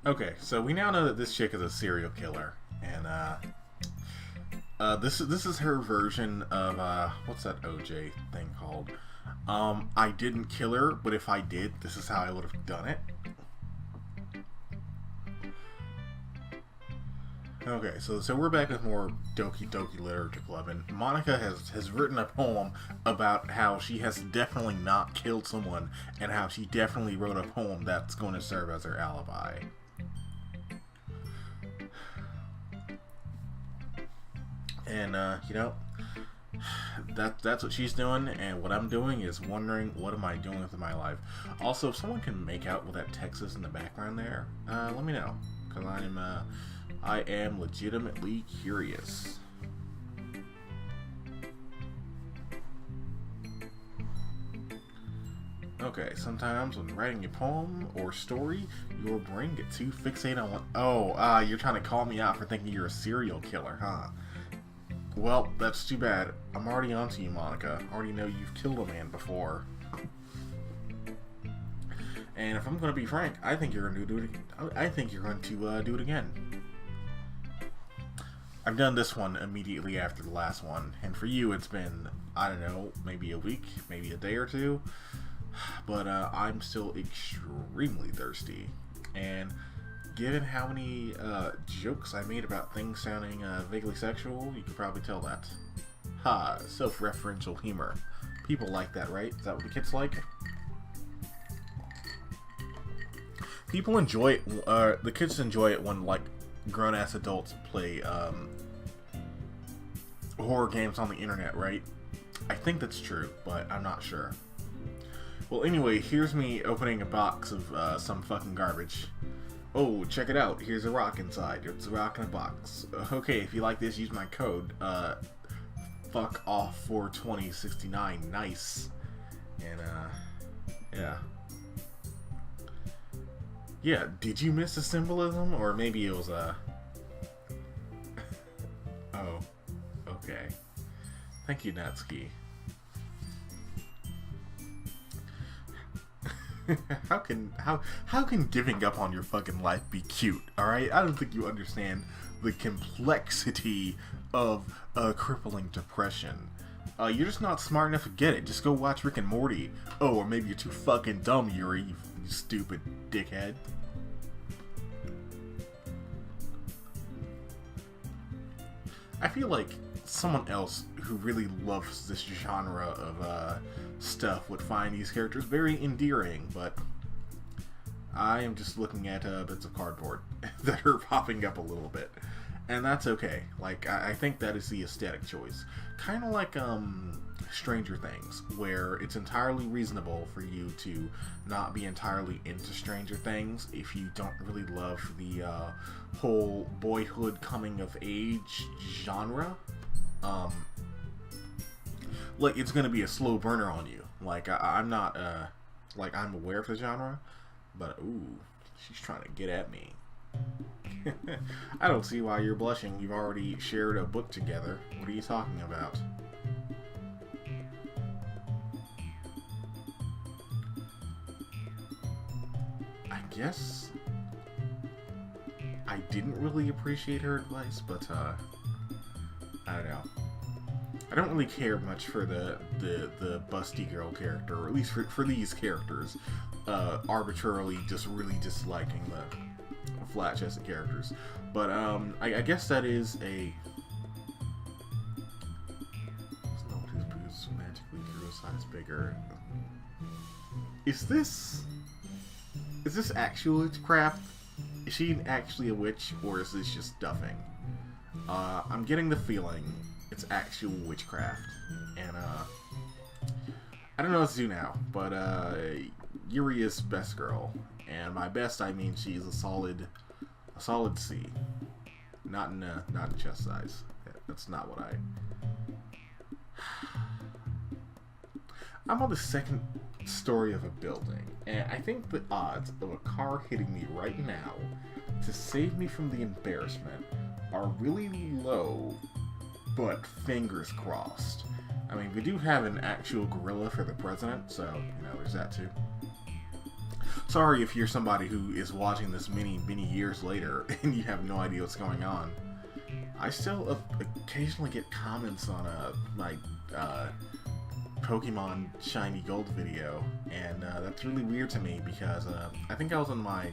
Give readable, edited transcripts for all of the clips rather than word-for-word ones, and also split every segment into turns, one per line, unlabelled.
Okay, so we now know that this chick is a serial killer, and this is her version of what's that OJ thing called? I didn't kill her, but if I did, this is how I would have done it. Okay, so we're back with more Doki Doki Literature Club, and Monica has written a poem about how she has definitely not killed someone, and how she definitely wrote a poem that's going to serve as her alibi. And, you know, that's what she's doing, and what I'm doing is wondering, what am I doing with my life? Also, if someone can make out what that text is in the background there, let me know, because I am legitimately curious. Okay, sometimes when writing a poem or story, your brain gets too fixated on what... Oh, you're trying to call me out for thinking you're a serial killer, huh? Well, that's too bad. I'm already onto you, Monica. I already know you've killed a man before. And if I'm going to be frank, I think you're going to do it. I think you're going to do it again. I've done this one immediately after the last one, and for you, it's been, I don't know, maybe a week, maybe a day or two. But I'm still extremely thirsty, and given how many jokes I made about things sounding vaguely sexual, you could probably tell that. Ha, self-referential humor. People like that, right? Is that what the kids like? People enjoy it, the kids enjoy it when, like, grown-ass adults play horror games on the internet, right? I think that's true, but I'm not sure. Well, anyway, here's me opening a box of some fucking garbage. Oh, check it out. Here's a rock inside. It's a rock in a box. Okay, if you like this, use my code. Fuck off 42069. Nice. And, yeah. Yeah, did you miss the symbolism? Or maybe it was, Oh, okay. Thank you, Natsuki. How can giving up on your fucking life be cute, alright? I don't think you understand the complexity of crippling depression. You're just not smart enough to get it. Just go watch Rick and Morty. Oh, or maybe you're too fucking dumb, Yuri, you stupid dickhead. I feel like someone else who really loves this genre of stuff would find these characters very endearing, but I am just looking at bits of cardboard that are popping up a little bit, and that's okay. Like, I think that is the aesthetic choice. Kind of like Stranger Things, where it's entirely reasonable for you to not be entirely into Stranger Things if you don't really love the whole boyhood coming of age genre. Like, it's gonna be a slow burner on you. Like, I'm not, like, I'm aware of the genre, but, ooh, she's trying to get at me. I don't see why you're blushing. You've already shared a book together. What are you talking about? I guess I didn't really appreciate her advice, but, I don't know. I don't really care much for the busty girl character, or at least for these characters, arbitrarily just really disliking the flat-chested characters. But I guess that is a... Someone whose boobs magically grew a size bigger. Is this actual witchcraft? Is she actually a witch, or is this just stuffing? I'm getting the feeling it's actual witchcraft, and I don't know what to do now, but Yuri is best girl, and by best I mean she's a solid C, not in chest size. That's not what I'm on the second story of a building, and I think the odds of a car hitting me right now to save me from the embarrassment are really low, but fingers crossed. I mean, we do have an actual gorilla for the president, so, you know, there's that too. Sorry if you're somebody who is watching this many years later and you have no idea what's going on. I still occasionally get comments on my Pokemon Shiny Gold video, and that's really weird to me because I think I was in my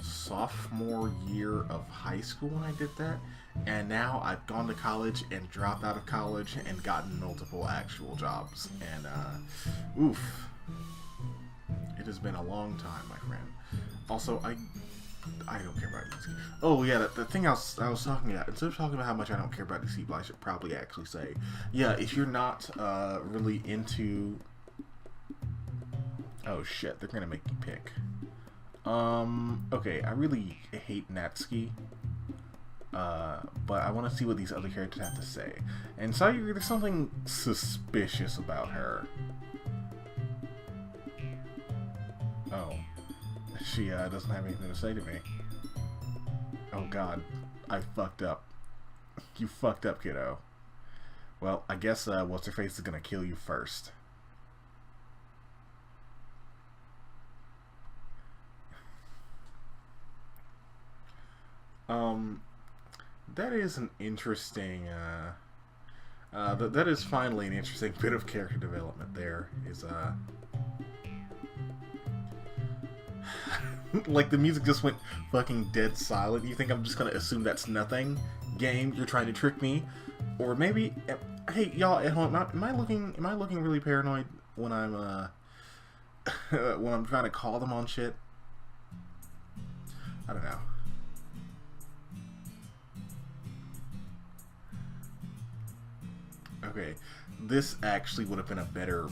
sophomore year of high school when I did that, and now I've gone to college and dropped out of college and gotten multiple actual jobs, and oof, it has been a long time, my friend. Also, I don't care about DC. Oh yeah, the thing I was talking about, instead of talking about how much I don't care about DC, I should probably actually say, yeah, if you're not really into... Oh shit, they're gonna make me pick. Okay, I really hate Natsuki, but I want to see what these other characters have to say. And Sayuri, there's something suspicious about her. Oh. She doesn't have anything to say to me. Oh god, I fucked up. You fucked up, kiddo. Well, I guess what's-her-face is gonna kill you first. That is an interesting, that is finally an interesting bit of character development there, is, like, the music just went fucking dead silent. You think I'm just gonna assume that's nothing? Game, you're trying to trick me? Or maybe, hey, y'all at home, am I looking really paranoid when I'm, when I'm trying to call them on shit? I don't know. Okay, this actually would have been a better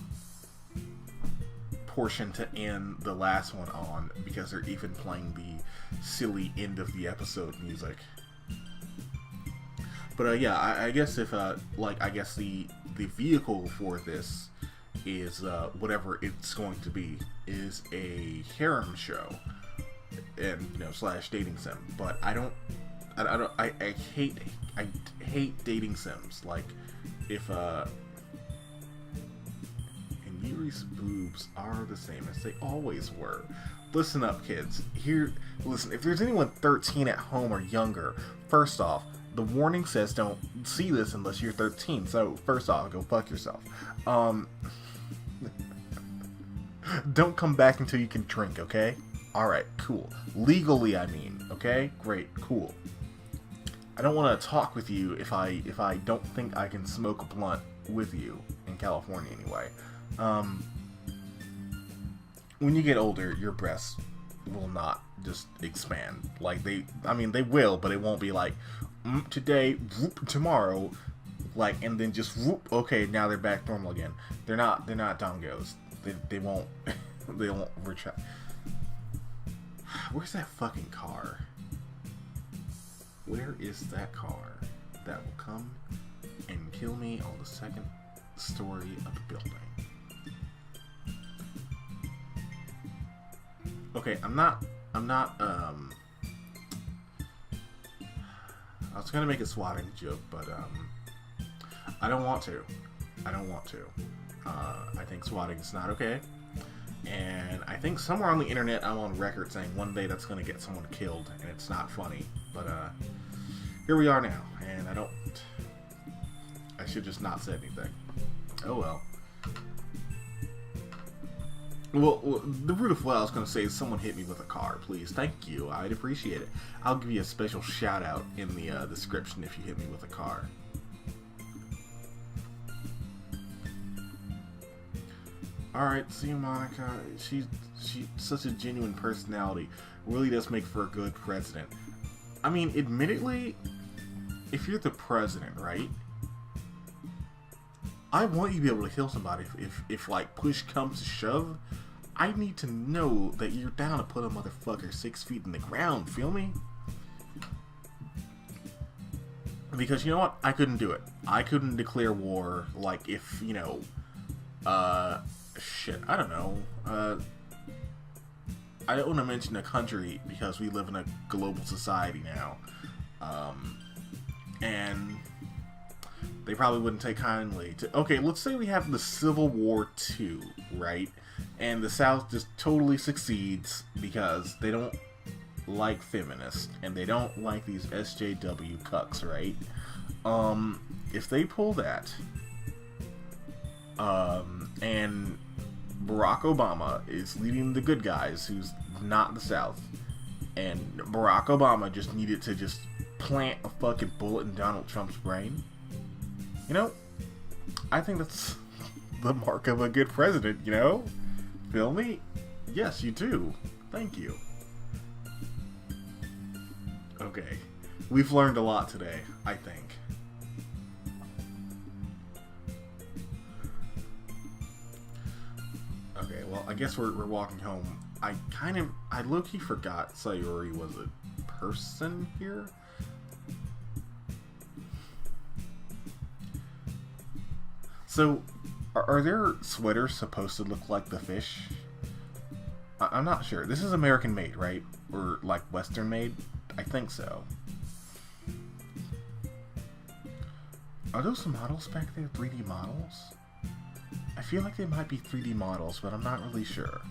portion to end the last one on, because they're even playing the silly end of the episode music. But yeah, I guess if like, I guess the vehicle for this is whatever it's going to be, is a harem show, and you know, slash dating sim. But I hate dating sims. Like, if and Yuri's boobs are the same as they always were. Listen up, kids. Listen, if there's anyone 13 at home or younger, first off, the warning says don't see this unless you're 13. So, first off, go fuck yourself. Don't come back until you can drink, okay? Alright, cool. Legally, I mean, okay? Great, cool. I don't want to talk with you if I don't think I can smoke a blunt with you, in California anyway. When you get older, your breasts will not just expand. Like, they will, but it won't be like, today, whoop, tomorrow, like, and then just whoop, okay, now they're back normal again. They're not dongos. They won't, they won't retract. Where's that fucking car? Where is that car that will come and kill me on the second story of the building? Okay, I was gonna make a swatting joke, but I don't want to. I think swatting is not okay. And I think somewhere on the internet I'm on record saying one day that's gonna get someone killed, and it's not funny. But here we are now, and I should just not say anything. Oh well. Well, the root of what I was going to say is someone hit me with a car, please. Thank you. I'd appreciate it. I'll give you a special shout out in the description if you hit me with a car. Alright, see you, Monica. She's such a genuine personality. Really does make for a good president. I mean, admittedly, if you're the president, right? I want you to be able to kill somebody if like, push comes to shove. I need to know that you're down to put a motherfucker 6 feet in the ground, feel me? Because you know what? I couldn't do it. I couldn't declare war, like, if, you know, shit, I don't know. I don't want to mention a country because we live in a global society now. And they probably wouldn't take kindly to... Okay, let's say we have the Civil War II, right? And the South just totally succeeds because they don't like feminists and they don't like these SJW cucks, right? If they pull that, and Barack Obama is leading the good guys, who's not the South, and Barack Obama just needed to just plant a fucking bullet in Donald Trump's brain, you know, I think that's the mark of a good president, you know? Feel me? Yes, you do. Thank you. Okay. We've learned a lot today, I think. Okay, well, I guess we're walking home. I low-key forgot Sayori was a person here. So, are their sweaters supposed to look like the fish? I'm not sure. This is American made, right? Or like Western made? I think so. Are those models back there 3D models? I feel like they might be 3D models, but I'm not really sure.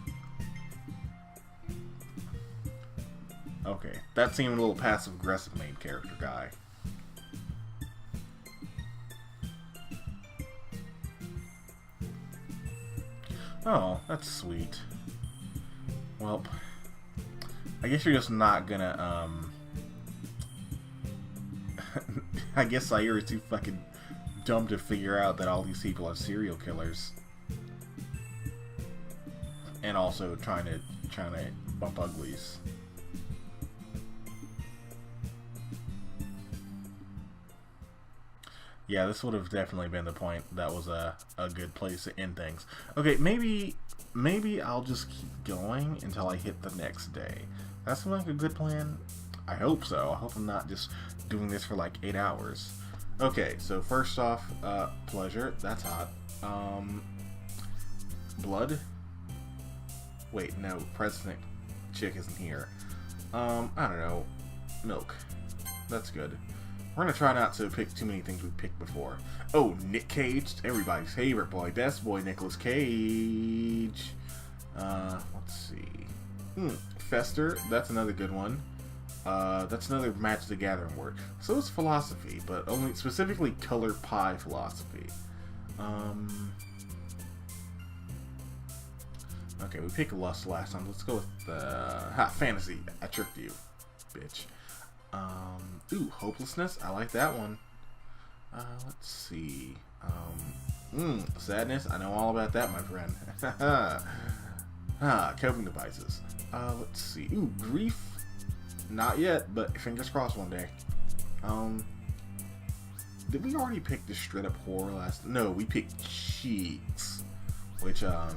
Okay, that seemed a little passive-aggressive main character guy. Oh, that's sweet. Well, I guess you're just not gonna, I guess Sayori's too fucking dumb to figure out that all these people are serial killers. And also trying to bump uglies. Yeah, this would have definitely been the point. That was a good place to end things. Okay, maybe I'll just keep going until I hit the next day. That seems like a good plan. I hope so. I hope I'm not just doing this for like 8 hours. Okay, so first off, pleasure. That's hot. Blood? Wait, no, President Chick isn't here. I don't know. Milk. That's good. We're gonna try not to pick too many things we've picked before. Oh, Nick Cage, everybody's favorite boy. Best boy, Nicolas Cage. Let's see. Fester, that's another good one. That's another Magic the Gathering word. So is philosophy, but only specifically color pie philosophy. Okay, we picked lust last time. Let's go with fantasy. I tricked you, bitch. Ooh, hopelessness. I like that one. Let's see. Sadness. I know all about that, my friend. Coping devices. Let's see. Ooh, grief. Not yet, but fingers crossed one day. Did we already pick the straight up horror last? No, we picked cheeks, which I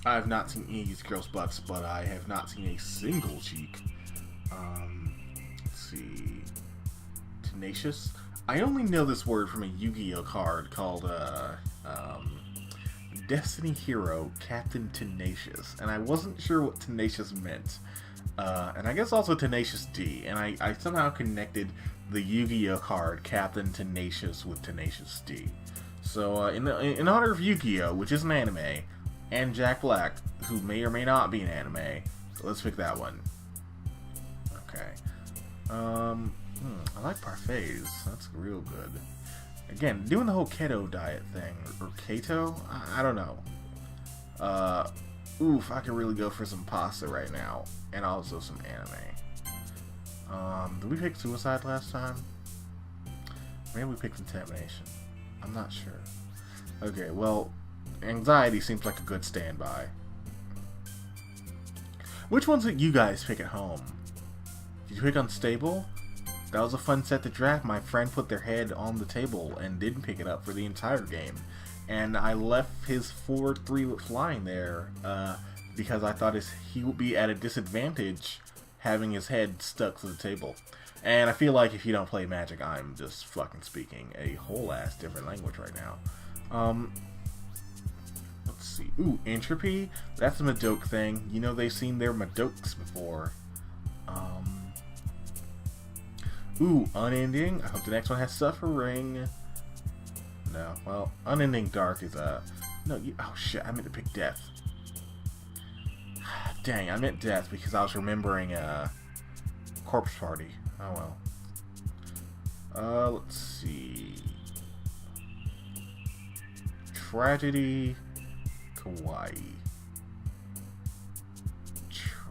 have not seen any of these girls' butts, but I have not seen a single cheek. Let's see. Tenacious. I only know this word from a Yu-Gi-Oh card called Destiny Hero Captain Tenacious, and I wasn't sure what Tenacious meant. And I guess also Tenacious D, and I somehow connected the Yu-Gi-Oh card Captain Tenacious with Tenacious D. So in honor of Yu-Gi-Oh, which is an anime, and Jack Black, who may or may not be an anime, let's pick that one. Okay. I like parfaits. That's real good. Again, doing the whole keto diet thing, or keto? I don't know. Oof, I could really go for some pasta right now, and also some anime. Did we pick suicide last time? Maybe we picked contamination. I'm not sure. Okay, well, anxiety seems like a good standby. Which ones did you guys pick at home? Did you pick unstable? That was a fun set to draft. My friend put their head on the table and didn't pick it up for the entire game. And I left his 4-3 with flying there because I thought he would be at a disadvantage having his head stuck to the table. And I feel like if you don't play Magic, I'm just fucking speaking a whole ass different language right now. Let's see. Ooh, Entropy. That's a Madoke thing. You know they've seen their Madokes before. Ooh, Unending. I hope the next one has Suffering. No, well, Unending Dark is no. Oh shit, I meant to pick Death. Dang, I meant death because I was remembering Corpse Party. Oh well. Let's see. Tragedy, Kawaii.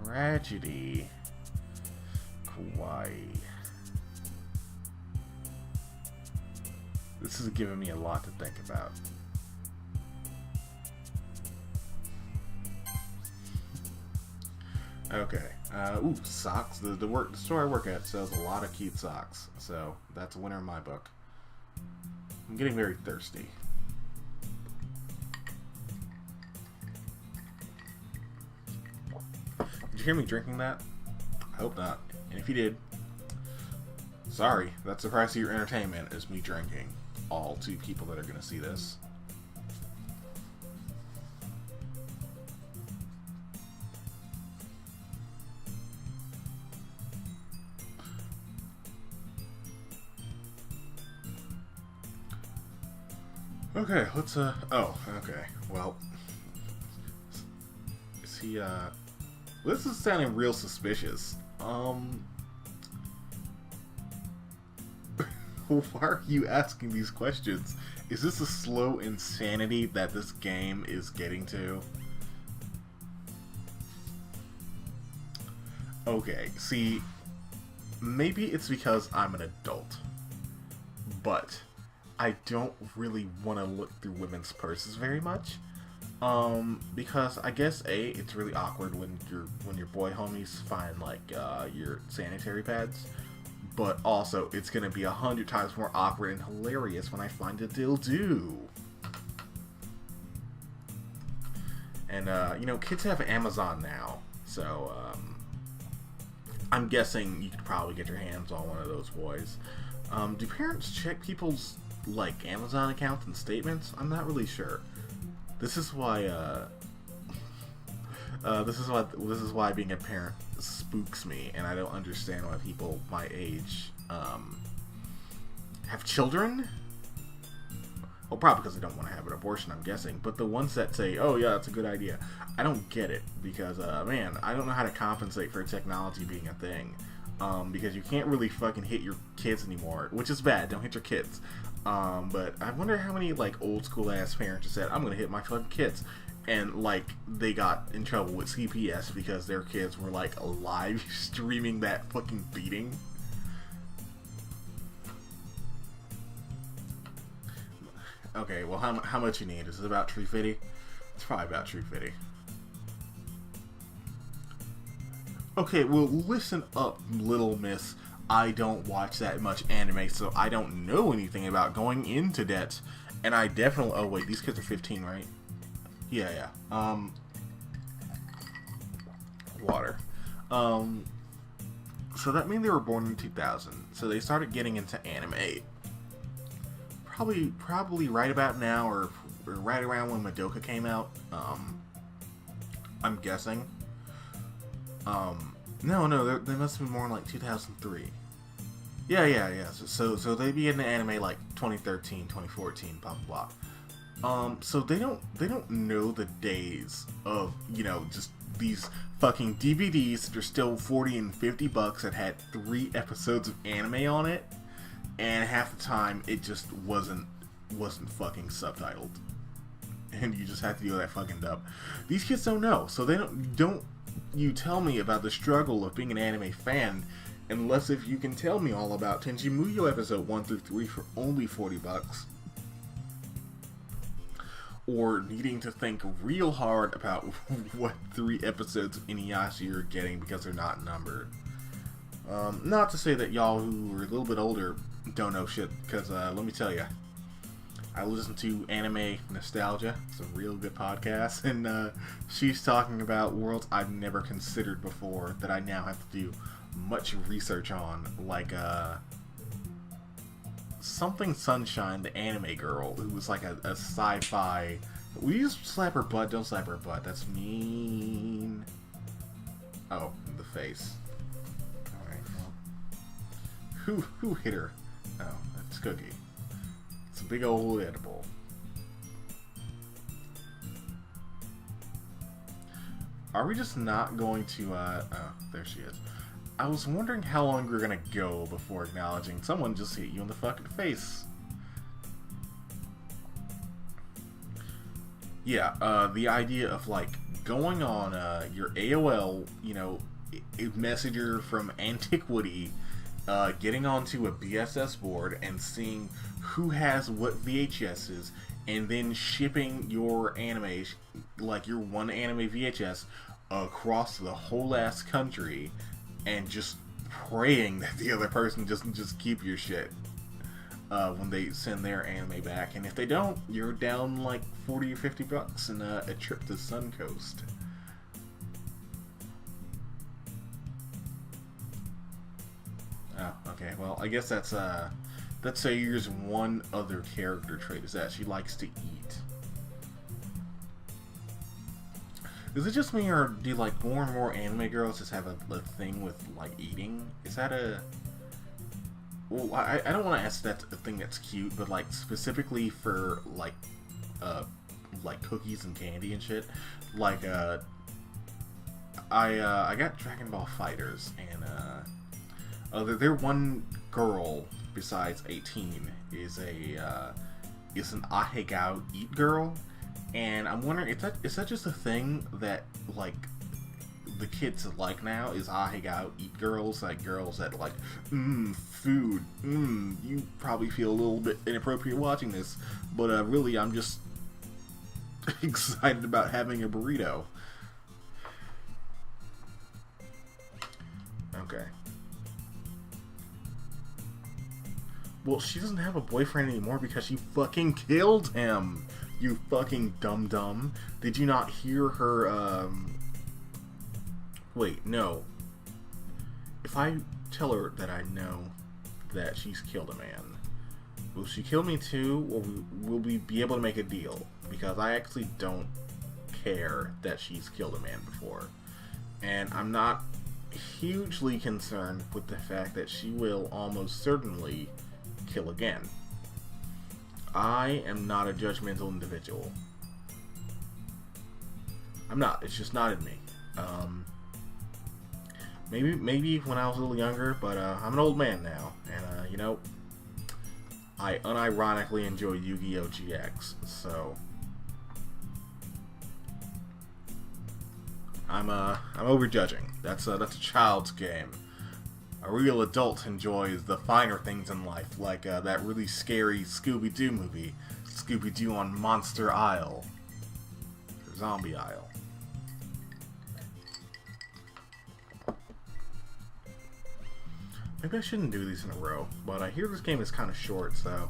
Tragedy, Kawaii. This is giving me a lot to think about. Okay. Ooh, socks. The store I work at sells a lot of cute socks, so that's a winner in my book. I'm getting very thirsty. Did you hear me drinking that? I hope not. And if you did, sorry. That's the price of your entertainment, is me drinking. All 2 people that are going to see this. Okay, let's, oh, okay, well, is he, this is sounding real suspicious. Why are you asking these questions? Is this a slow insanity that this game is getting to? Okay, see, maybe it's because I'm an adult, but I don't really want to look through women's purses very much, because I guess it's really awkward when your boy homies find like your sanitary pads, but also it's gonna be 100 times more awkward and hilarious when I find a dildo. And you know, kids have Amazon now, so I'm guessing you could probably get your hands on one of those boys. Do parents check people's like Amazon accounts and statements? I'm not really sure. This is why this is why being a parent spooks me, and I don't understand why people my age have children. Well, probably because they don't want to have an abortion, I'm guessing. But the ones that say, "Oh yeah, that's a good idea," I don't get it, because man, I don't know how to compensate for technology being a thing. Because you can't really fucking hit your kids anymore, which is bad. Don't hit your kids. But I wonder how many like old school ass parents just said, "I'm gonna hit my fucking kids," and like they got in trouble with CPS because their kids were like live streaming that fucking beating. Okay, well, how much you need? Is it about $3.50? It's probably about $3.50. Okay, well, listen up, little miss. I don't watch that much anime, so I don't know anything about going into debt. And I definitely... Oh, wait, these kids are 15, right? Yeah. Water. So that means they were born in 2000. So they started getting into anime probably right about now, or right around when Madoka came out. I'm guessing. No, they must have been more in like 2003. Yeah. So they be in the anime like 2013, 2014, blah blah blah. So they don't know the days of, you know, just these fucking DVDs that are still $40 and $50 that had 3 episodes of anime on it, and half the time it just wasn't fucking subtitled, and you just have to deal with that fucking dub. These kids don't know, so they don't you tell me about the struggle of being an anime fan unless if you can tell me all about Tenchi Muyo episode 1 through 3 for only $40, or needing to think real hard about what 3 episodes of Inuyasha you're getting because they're not numbered. Not to say that y'all who are a little bit older don't know shit, because let me tell you, I listen to Anime Nostalgia. It's a real good podcast, and she's talking about worlds I've never considered before that I now have to do much research on, like Something Sunshine, the anime girl, who was like a sci-fi... Will you slap her butt? Don't slap her butt. That's mean. Oh, the face. Alright, well. Who hit her? Oh, that's Cookie. It's a big old edible. Are we just not going to, oh, there she is. I was wondering how long we were gonna go before acknowledging someone just hit you in the fucking face. Yeah, the idea of, like, going on, your AOL, you know, messenger from antiquity, getting onto a BSS board and seeing who has what VHSs, and then shipping your anime, like your one anime VHS, across the whole ass country, and just praying that the other person doesn't just keep your shit when they send their anime back. And if they don't, you're down like 40 or 50 bucks and a trip to Suncoast. Oh, okay. Well, I guess that's Sayur's one other character trait, is that she likes to eat. Is it just me, or do like more and more anime girls just have a thing with like eating? Is that a... Well, I don't want to ask that's a thing that's cute, but like specifically for like cookies and candy and shit. Like I got Dragon Ball Fighters, and their one girl besides 18 is an ahegao eat girl. And I'm wondering, is that just a thing that, like, the kids like now, is ahegao eat girls, like girls that like, food, you probably feel a little bit inappropriate watching this, but really I'm just excited about having a burrito. Okay. Well, she doesn't have a boyfriend anymore because she fucking killed him. You fucking dum-dum. Did you not hear her, Wait, no. If I tell her that I know that she's killed a man, will she kill me too, or will we be able to make a deal? Because I actually don't care that she's killed a man before. And I'm not hugely concerned with the fact that she will almost certainly kill again. I am not a judgmental individual. I'm not. It's just not in me. Maybe when I was a little younger, but I'm an old man now, and you know, I unironically enjoy Yu-Gi-Oh! GX, so I'm overjudging. That's a child's game. A real adult enjoys the finer things in life, like that really scary Scooby-Doo movie, Scooby-Doo on Monster Isle, or Zombie Isle. Maybe I shouldn't do these in a row, but I hear this game is kind of short, so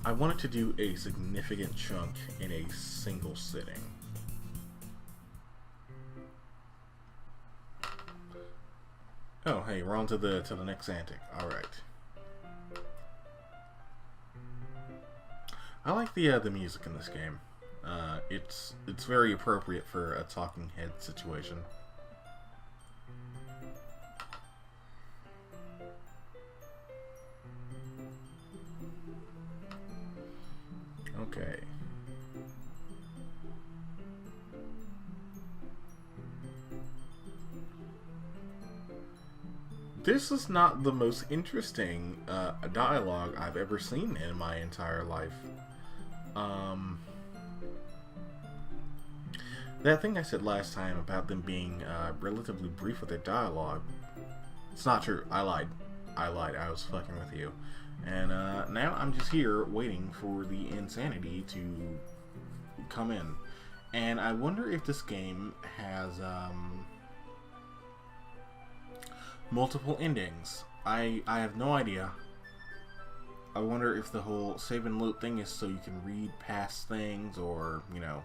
I wanted to do a significant chunk in a single sitting. Oh, hey, we're on to the next antic. All right. I like the music in this game. It's very appropriate for a talking head situation. Okay. This is not the most interesting dialogue I've ever seen in my entire life. That thing I said last time about them being relatively brief with their dialogue, it's not true. I lied. I was fucking with you. And now I'm just here waiting for the insanity to come in. And I wonder if this game has multiple endings. I have no idea. I wonder if the whole save and load thing is so you can read past things, or, you know,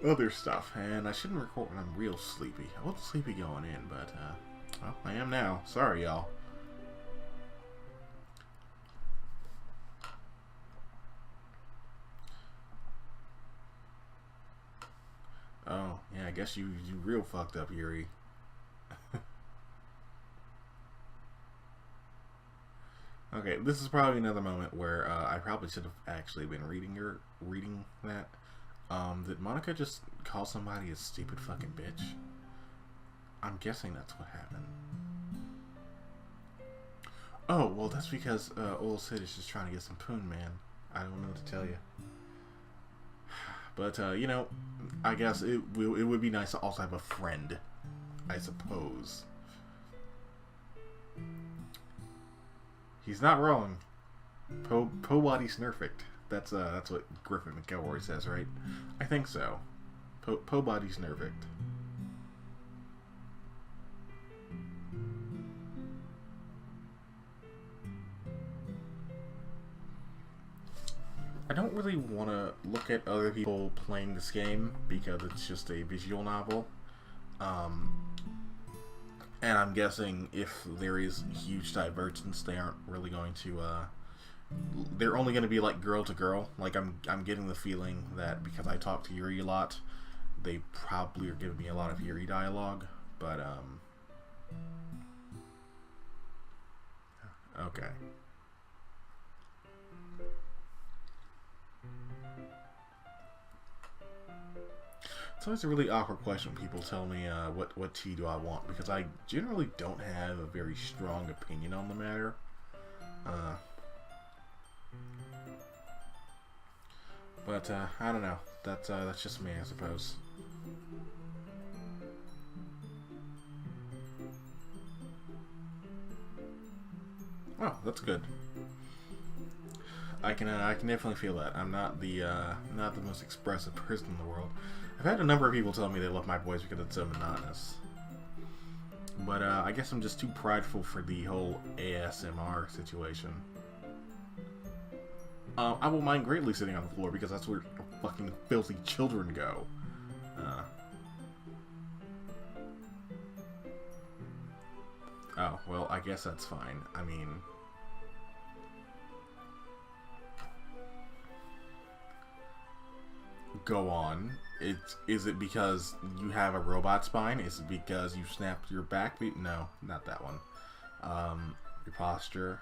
other stuff. And I shouldn't record when I'm real sleepy. I wasn't sleepy going in, but well, I am now. Sorry, y'all. Oh, yeah, I guess you real fucked up, Yuri. Okay, this is probably another moment where I probably should have actually been reading that. Did Monica just call somebody a stupid fucking bitch? I'm guessing that's what happened. Oh, well, that's because old Sid is just trying to get some poon, man. I don't know what to tell you. But, you know, I guess it would be nice to also have a friend, I suppose. He's not wrong. Po body's nerfect. That's what Griffin McElroy says, right? I think so. Po body's nerfect. I don't really want to look at other people playing this game because it's just a visual novel. And I'm guessing if there is huge divergence, they aren't really going to, they're only going to be like girl to girl. Like I'm getting the feeling that because I talk to Yuri a lot, they probably are giving me a lot of Yuri dialogue. But, okay. It's always a really awkward question when people tell me what tea do I want, because I generally don't have a very strong opinion on the matter. But I don't know. That's just me, I suppose. Oh, that's good. I can definitely feel that. I'm not the most expressive person in the world. I've had a number of people tell me they love my voice because it's so monotonous. But I guess I'm just too prideful for the whole ASMR situation. I won't mind greatly sitting on the floor because that's where fucking filthy children go. Oh, well, I guess that's fine. I mean... Go on. Is it because you have a robot spine? Is it because you snapped your back? No, not that one. Your posture.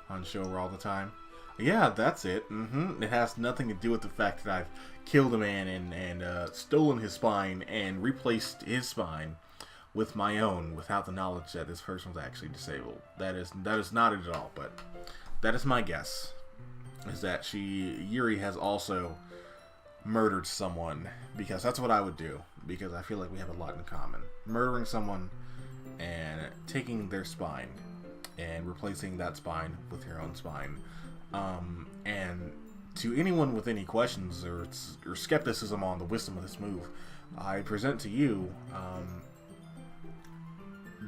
Unsure all the time. Yeah, that's it. It has nothing to do with the fact that I've killed a man and stolen his spine and replaced his spine with my own without the knowledge that this person was actually disabled. That is not it at all, but that is my guess. Is that Yuri has also murdered someone, because that's what I would do, because I feel like we have a lot in common. Murdering someone and taking their spine and replacing that spine with your own spine. And to anyone with any questions or skepticism on the wisdom of this move, I present to you,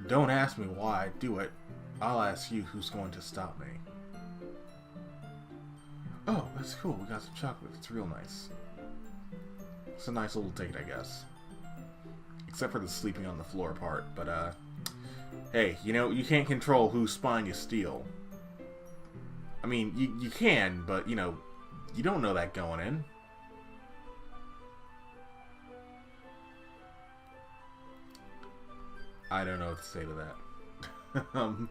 don't ask me why I do it. I'll ask you who's going to stop me. Oh, that's cool. We got some chocolate. It's real nice. It's a nice little date, I guess. Except for the sleeping on the floor part. But, hey, you know, you can't control whose spine you steal. I mean, you can, but, you know, you don't know that going in. I don't know what to say to that.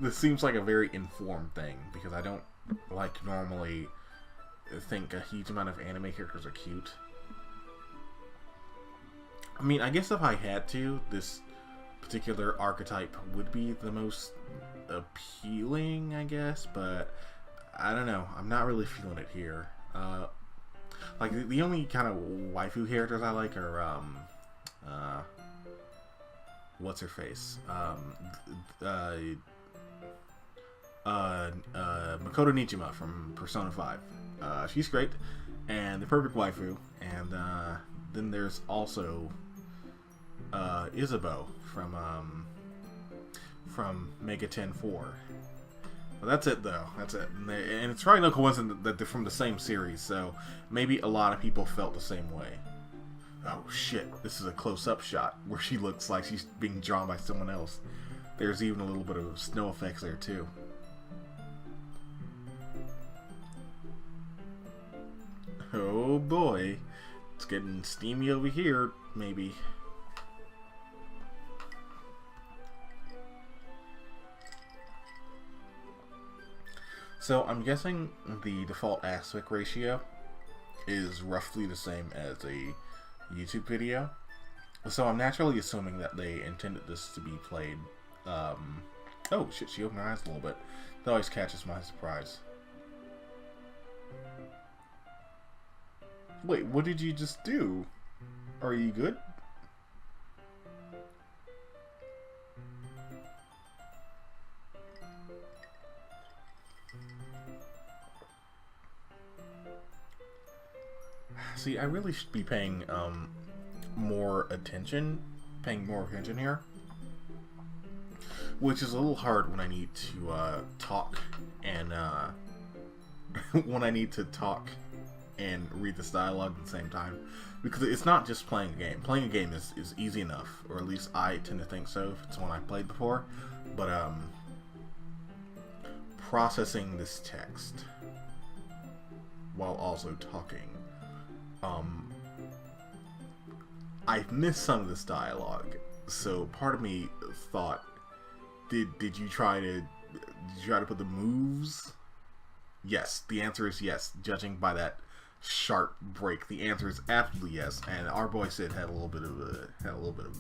This seems like a very informed thing, because I don't, like, normally think a huge amount of anime characters are cute. I mean, I guess if I had to, this particular archetype would be the most appealing, I guess, but I don't know. I'm not really feeling it here. Like, the only kind of waifu characters I like are, what's her face? Makoto Nichima from Persona 5. She's great, and the perfect waifu, and, then there's also Isabeau from Mega 10-4. Well, that's it, though. That's it. And it's probably no coincidence that they're from the same series, so maybe a lot of people felt the same way. Oh, shit. This is a close-up shot where she looks like she's being drawn by someone else. There's even a little bit of snow effects there, too. Oh, boy. It's getting steamy over here, maybe. So I'm guessing the default aspect ratio is roughly the same as a YouTube video. So I'm naturally assuming that they intended this to be played. Oh shit, she opened her eyes a little bit. That always catches my surprise. Wait, what did you just do? Are you good? See, I really should be paying more attention here, which is a little hard when I need to talk and when I need to talk and read this dialogue at the same time, because it's not just playing a game. Playing a game is easy enough, or at least I tend to think so if it's one I played before, but processing this text while also talking, I've missed some of this dialogue, so part of me thought, did you try to put the moves? Yes, the answer is yes. Judging by that sharp break, the answer is absolutely yes. And our boy Sid had a little bit of a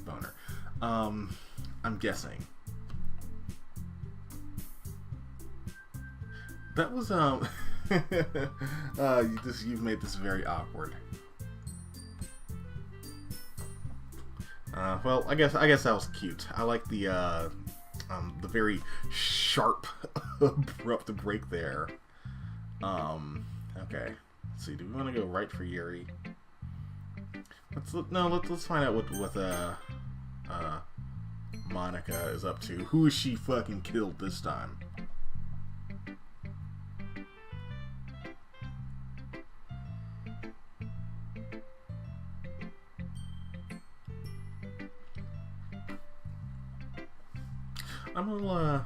boner. I'm guessing that was you've made this very awkward. Well, I guess that was cute. I like the very sharp, abrupt break there. Okay. Let's see. Do we want to go right for Yuri? Let's find out what Monica is up to. Who is she fucking killed this time? I'm a little,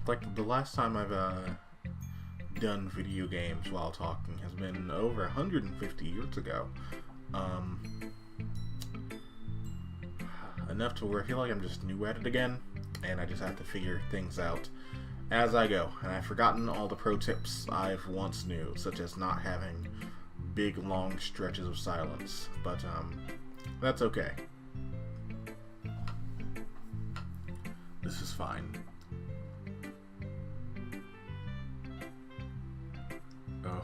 like, the last time I've, done video games while talking has been over 150 years ago. Enough to where I feel like I'm just new at it again, and I just have to figure things out as I go. And I've forgotten all the pro tips I've once knew, such as not having big, long stretches of silence. But, that's okay. This is fine.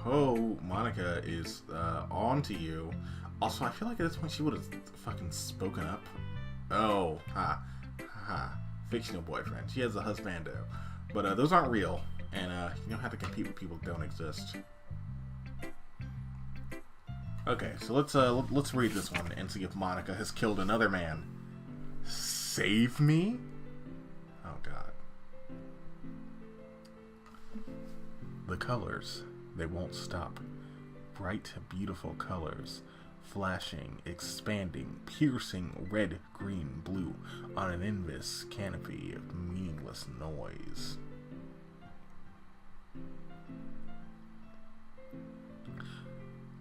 Oh, Monica is on to you. Also, I feel like at this point she would have fucking spoken up. Oh, fictional boyfriend. She has a husbando, but those aren't real, and you don't have to compete with people that don't exist. Okay, so let's read this one and see if Monica has killed another man. Save me? Oh God. The colors, they won't stop. Bright, beautiful colors, flashing, expanding, piercing red, green, blue on an endless canopy of meaningless noise.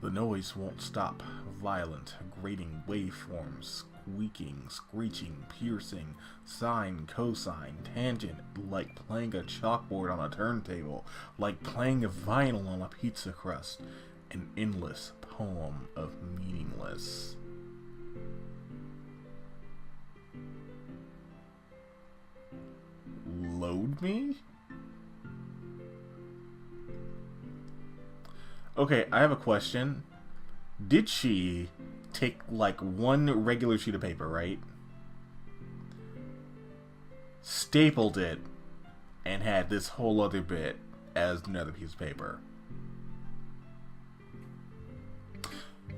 The noise won't stop. Violent, grating waveforms, squeaking, screeching, piercing, sine, cosine, tangent, like playing a chalkboard on a turntable, like playing a vinyl on a pizza crust. An endless poem of meaningless. Load me? Okay, I have a question. Did she take like one regular sheet of paper, right? Stapled it and had this whole other bit as another piece of paper.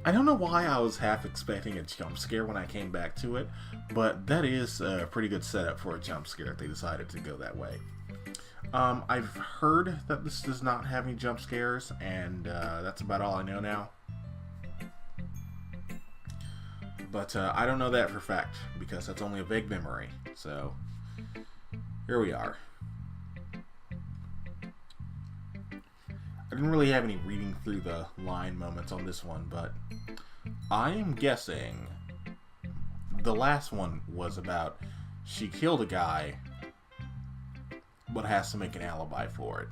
I don't know why I was half expecting a jump scare when I came back to it, but that is a pretty good setup for a jump scare if they decided to go that way. I've heard that this does not have any jump scares, and that's about all I know now. But I don't know that for a fact, because that's only a vague memory. So, here we are. I didn't really have any reading through the line moments on this one, but I am guessing the last one was about she killed a guy, but has to make an alibi for it.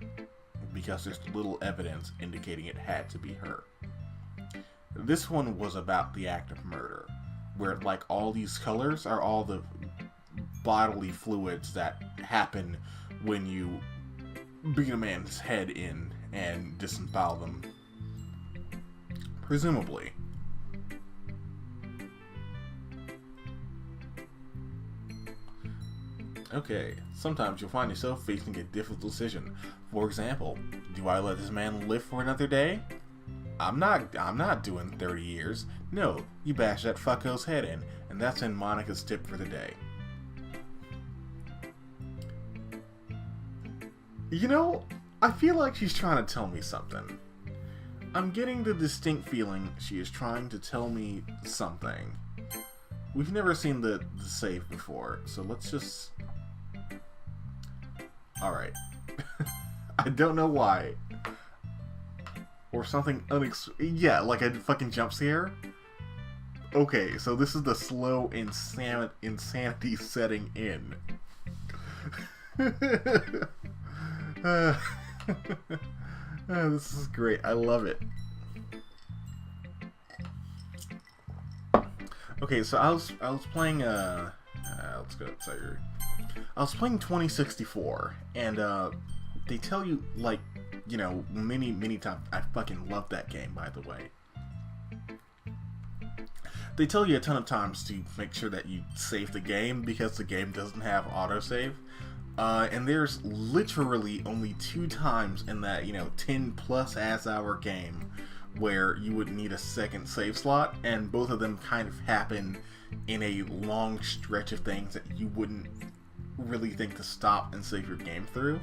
because there's little evidence indicating it had to be her. This one was about the act of murder, where like all these colors are all the bodily fluids that happen when you beat a man's head in and disembowel them. Presumably. Okay, sometimes you'll find yourself facing a difficult decision. For example, do I let this man live for another day? I'm not doing 30 years. No, you bash that fucko's head in, and that's in Monica's tip for the day. You know, I feel like she's trying to tell me something. I'm getting the distinct feeling she is trying to tell me something. We've never seen the save before, so let's just... Alright. I don't know why. Or something yeah, like a fucking jump scare. Okay, so this is the slow insanity setting in. This is great. I love it. Okay, so I was playing let's go outside. I was playing 2064, and they tell you, like, you know, many times. I fucking love that game, by the way. They tell you a ton of times to make sure that you save the game because the game doesn't have autosave. And there's literally only 2 times in that, you know, 10 plus hour game where you would need a second save slot, and both of them kind of happen in a long stretch of things that you wouldn't really think to stop and save your game through.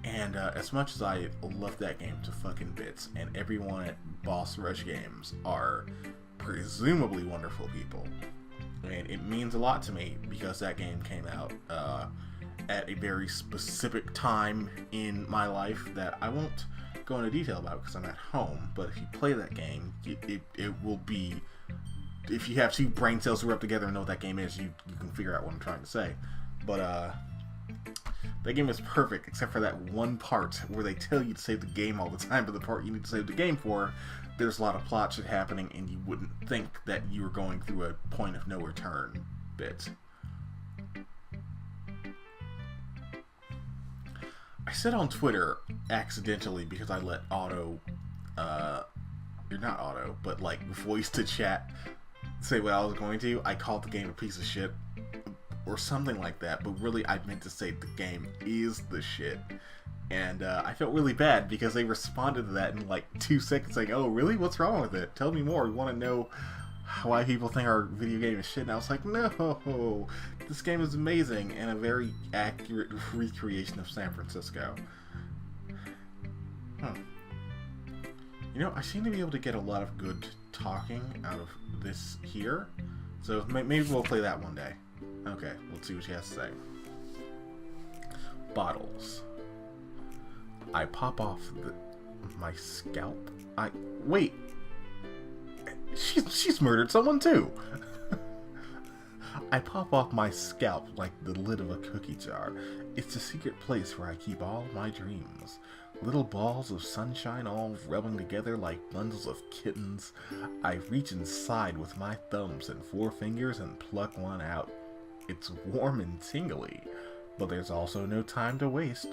And as much as I love that game to fucking bits, and everyone at Boss Rush Games are presumably wonderful people, and it means a lot to me because that game came out at a very specific time in my life that I won't go into detail about because I'm at home. But if you play that game, it will be... If you have 2 brain cells who rub together and know what that game is, you can figure out what I'm trying to say. But that game is perfect, except for that one part where they tell you to save the game all the time, but the part you need to save the game for, there's a lot of plot shit happening, and you wouldn't think that you were going through a point of no return bit. I said on Twitter, accidentally, because I let Auto, you're not Auto, but like voice to chat, say what I was going to. I called the game a piece of shit, or something like that, but really I meant to say the game is the shit. And I felt really bad because they responded to that in like 2 seconds saying, oh really, what's wrong with it? Tell me more, we want to know why people think our video game is shit. And I was like, no, this game is amazing and a very accurate recreation of San Francisco. You know, I seem to be able to get a lot of good talking out of this here, so maybe we'll play that one day. Okay, let's see what she has to say. Bottles. I pop off my scalp. Wait. She's murdered someone too. I pop off my scalp like the lid of a cookie jar. It's a secret place where I keep all my dreams. Little balls of sunshine all rubbing together like bundles of kittens. I reach inside with my thumbs and 4 fingers and pluck one out. It's warm and tingly, but there's also no time to waste.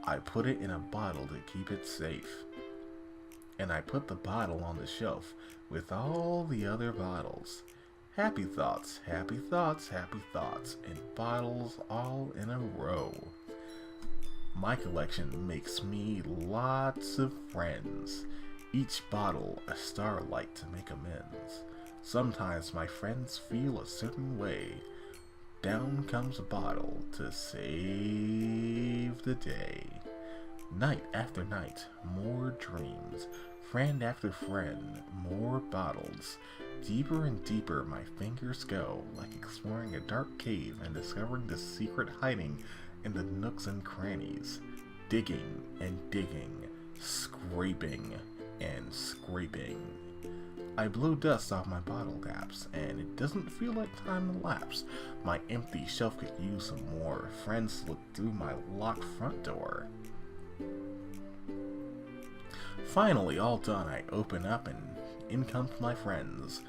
I put it in a bottle to keep it safe. And I put the bottle on the shelf with all the other bottles. Happy thoughts, happy thoughts, happy thoughts, and bottles all in a row. My collection makes me lots of friends. Each bottle a starlight to make amends. Sometimes my friends feel a certain way. Down comes a bottle to save the day. Night after night, more dreams. Friend after friend, more bottles. Deeper and deeper my fingers go, like exploring a dark cave and discovering the secret hiding in the nooks and crannies. Digging and digging, scraping and scraping. I blow dust off my bottle caps, and it doesn't feel like time elapsed. My empty shelf could use some more. Friends slip through my locked front door. Finally, all done, I open up and in come my friends.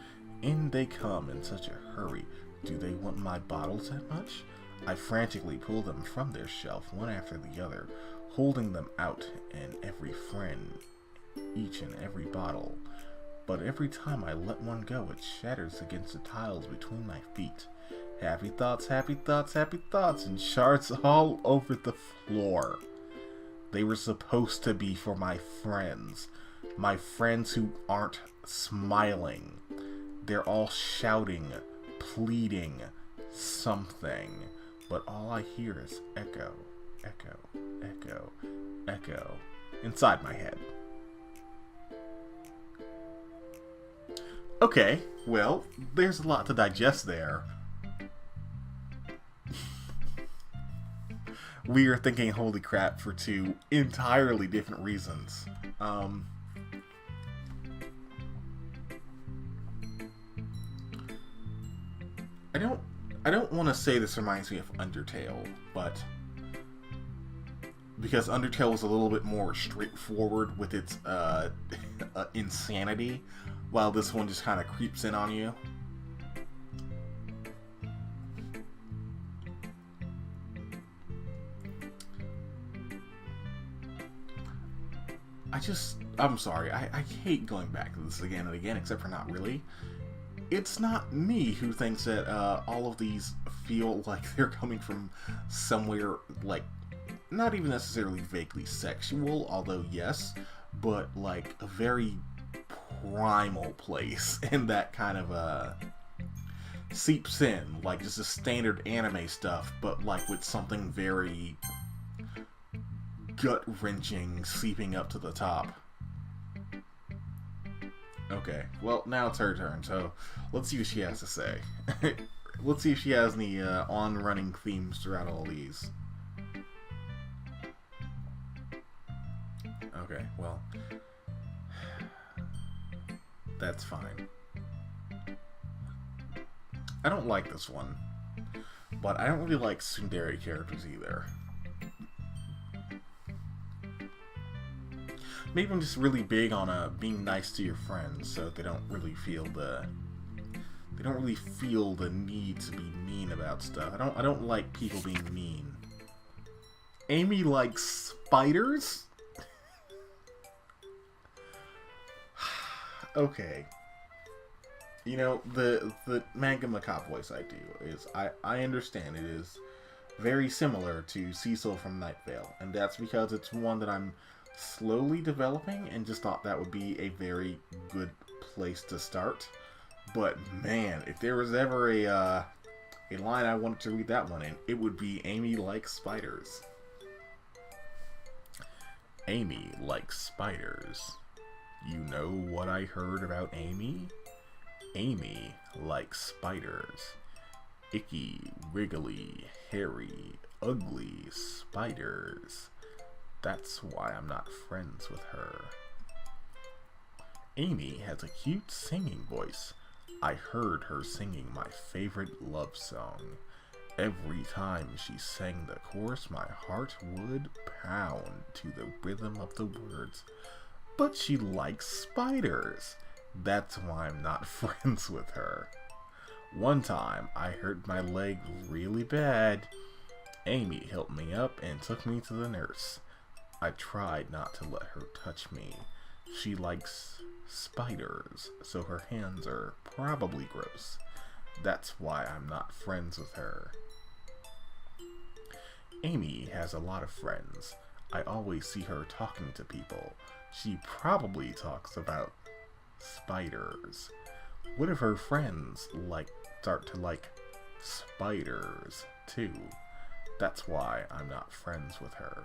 In they come in such a hurry. Do they want my bottles that much? I frantically pull them from their shelf, one after the other, holding them out and every friend, each and every bottle. But every time I let one go, it shatters against the tiles between my feet. Happy thoughts, happy thoughts, happy thoughts, and shards all over the floor. They were supposed to be for my friends who aren't smiling. They're all shouting, pleading, something, but all I hear is echo, echo, echo, echo, inside my head. Okay, well, there's a lot to digest there. We are thinking holy crap for two entirely different reasons. I don't want to say this reminds me of Undertale, but because Undertale was a little bit more straightforward with its insanity, while this one just kind of creeps in on you. I'm sorry, I hate going back to this again and again, except for not really. It's not me who thinks that all of these feel like they're coming from somewhere, like, not even necessarily vaguely sexual, although yes, but like a very primal place, and that kind of seeps in, like just a standard anime stuff, but like with something very gut-wrenching seeping up to the top. Okay, well, now it's her turn, so let's see what she has to say. Let's see if she has any on-running themes throughout all these. Okay, well, that's fine. I don't like this one, but I don't really like tsundere characters either. Maybe I'm just really big on being nice to your friends, so they don't really feel the need to be mean about stuff. I don't like people being mean. Amy likes spiders? Okay. You know, the manga macabre voice I do is I understand it is very similar to Cecil from Night Vale, and that's because it's one that I'm slowly developing and just thought that would be a very good place to start. But man, if there was ever a line I wanted to read that one in, it would be Amy likes spiders. Amy likes spiders. You know what I heard about Amy? Amy likes spiders. Icky, wriggly, hairy, ugly spiders. That's why I'm not friends with her. Amy has a cute singing voice. I heard her singing my favorite love song. Every time she sang the chorus, my heart would pound to the rhythm of the words. But she likes spiders. That's why I'm not friends with her. One time, I hurt my leg really bad. Amy helped me up and took me to the nurse. I tried not to let her touch me. She likes spiders, so her hands are probably gross. That's why I'm not friends with her. Amy has a lot of friends. I always see her talking to people. She probably talks about spiders. What if her friends start to like spiders too? That's why I'm not friends with her.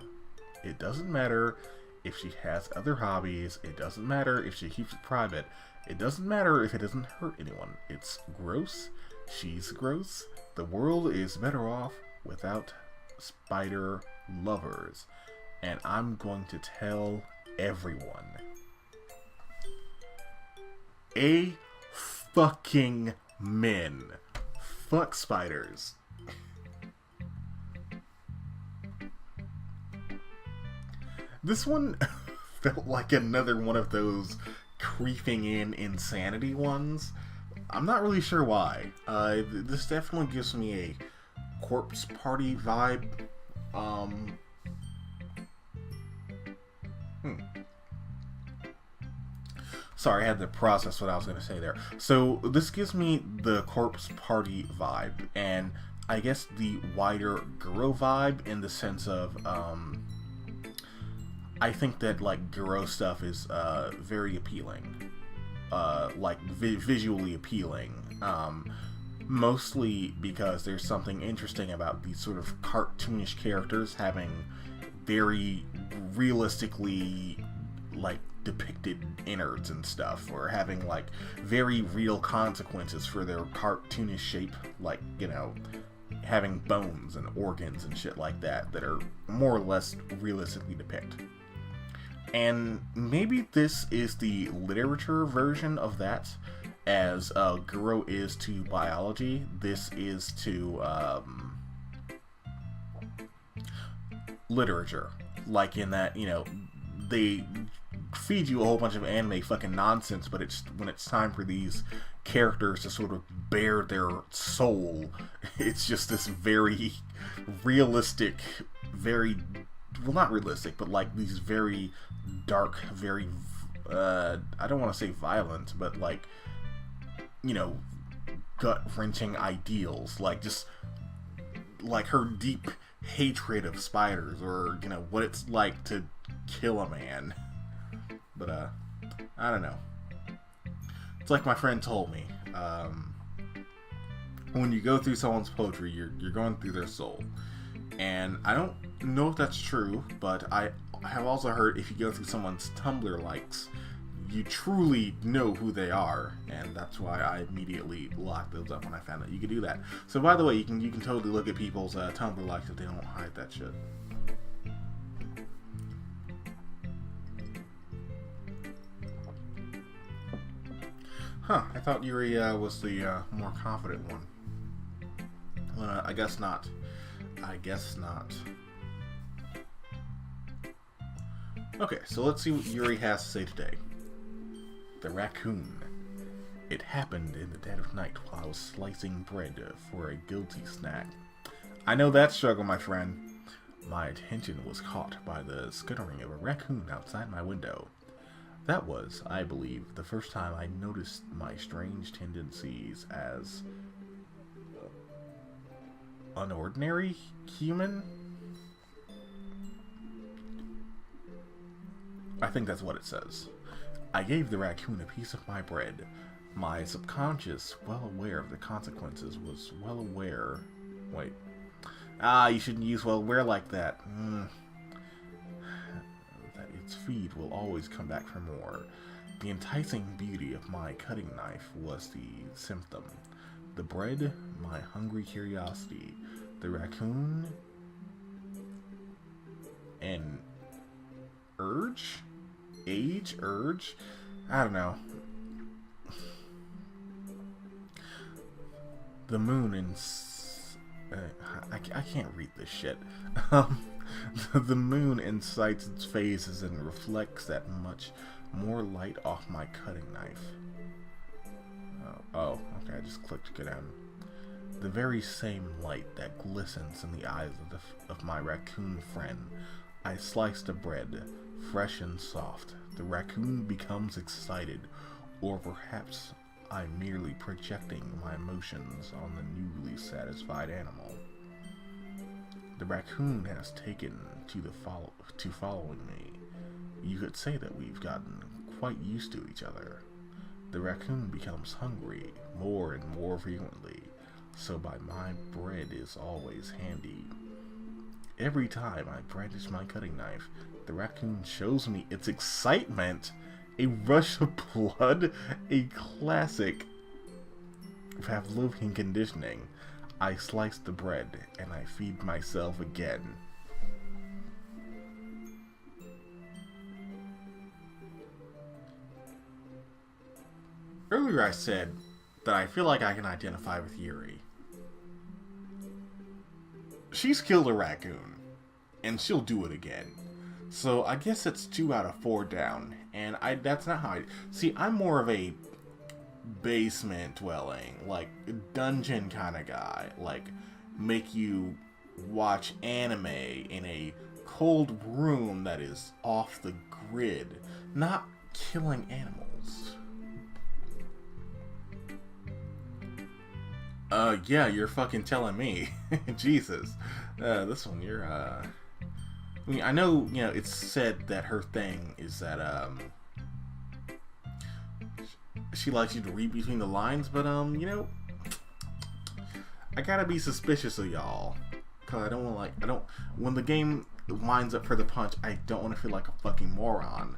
It doesn't matter if she has other hobbies. It doesn't matter if she keeps it private. It doesn't matter if it doesn't hurt anyone. It's gross. She's gross. The world is better off without spider lovers. And I'm going to tell everyone. Fucking men. Fuck spiders. This one felt like another one of those creeping in insanity ones. I'm not really sure why. This definitely gives me a corpse party vibe. Sorry, I had to process what I was going to say there. So this gives me the corpse party vibe, and I guess the wider Guro vibe in the sense of, I think that, like, Guro stuff is very appealing. Like, visually appealing. Mostly because there's something interesting about these sort of cartoonish characters having very realistically, like, depicted innards and stuff, or having, like, very real consequences for their cartoonish shape, like, you know, having bones and organs and shit like that are more or less realistically depicted. And maybe this is the literature version of that, as Guro is to biology. This is to literature. Like, in that, you know, they feed you a whole bunch of anime fucking nonsense, but it's when it's time for these characters to sort of bare their soul, it's just this very realistic, very, well, not realistic, but like these very dark, very I don't want to say violent, but like, you know, gut-wrenching ideals, like just like her deep hatred of spiders, or, you know, what it's like to kill a man. But I don't know. It's like my friend told me, when you go through someone's poetry, you're going through their soul. And I don't know if that's true, but I have also heard if you go through someone's Tumblr likes, you truly know who they are, and that's why I immediately locked those up when I found out you could do that. So, by the way, you can totally look at people's Tumblr likes if they don't hide that shit. Huh, I thought Yuri was the more confident one. I guess not. I guess not. Okay, so let's see what Yuri has to say today. The raccoon. It happened in the dead of night while I was slicing bread for a guilty snack. I know that struggle, my friend. My attention was caught by the skittering of a raccoon outside my window. That was, I believe, the first time I noticed my strange tendencies as unordinary human? I think that's what it says. I gave the raccoon a piece of my bread. My subconscious, well aware of the consequences, was well aware... Wait. You shouldn't use well aware like that. That its feed will always come back for more. The enticing beauty of my cutting knife was the symptom. The bread, my hungry curiosity. The raccoon, an urge? Urge? I don't know. The moon and... I can't read this shit. The moon incites its phases and reflects that much more light off my cutting knife. Oh, okay, I just clicked to go down. The very same light that glistens in the eyes of my raccoon friend. I slice the bread, fresh and soft. The raccoon becomes excited, or perhaps I'm merely projecting my emotions on the newly satisfied animal. The raccoon has taken to following me. You could say that we've gotten quite used to each other. The raccoon becomes hungry more and more frequently, so my bread is always handy. Every time I brandish my cutting knife, the raccoon shows me its excitement. A rush of blood, a classic Pavlovian conditioning. I slice the bread and I feed myself again. Earlier I said that I feel like I can identify with Yuri. She's killed a raccoon, and she'll do it again. So I guess it's 2 out of 4 down, and that's not how I see. I'm more of a basement dwelling, like dungeon kind of guy, like make you watch anime in a cold room that is off the grid, not killing animals. Yeah, you're fucking telling me. Jesus. This one, I mean, I know, it's said that her thing is that, she likes you to read between the lines, but, I gotta be suspicious of y'all. Cause I don't want when the game winds up for the punch, I don't want to feel like a fucking moron.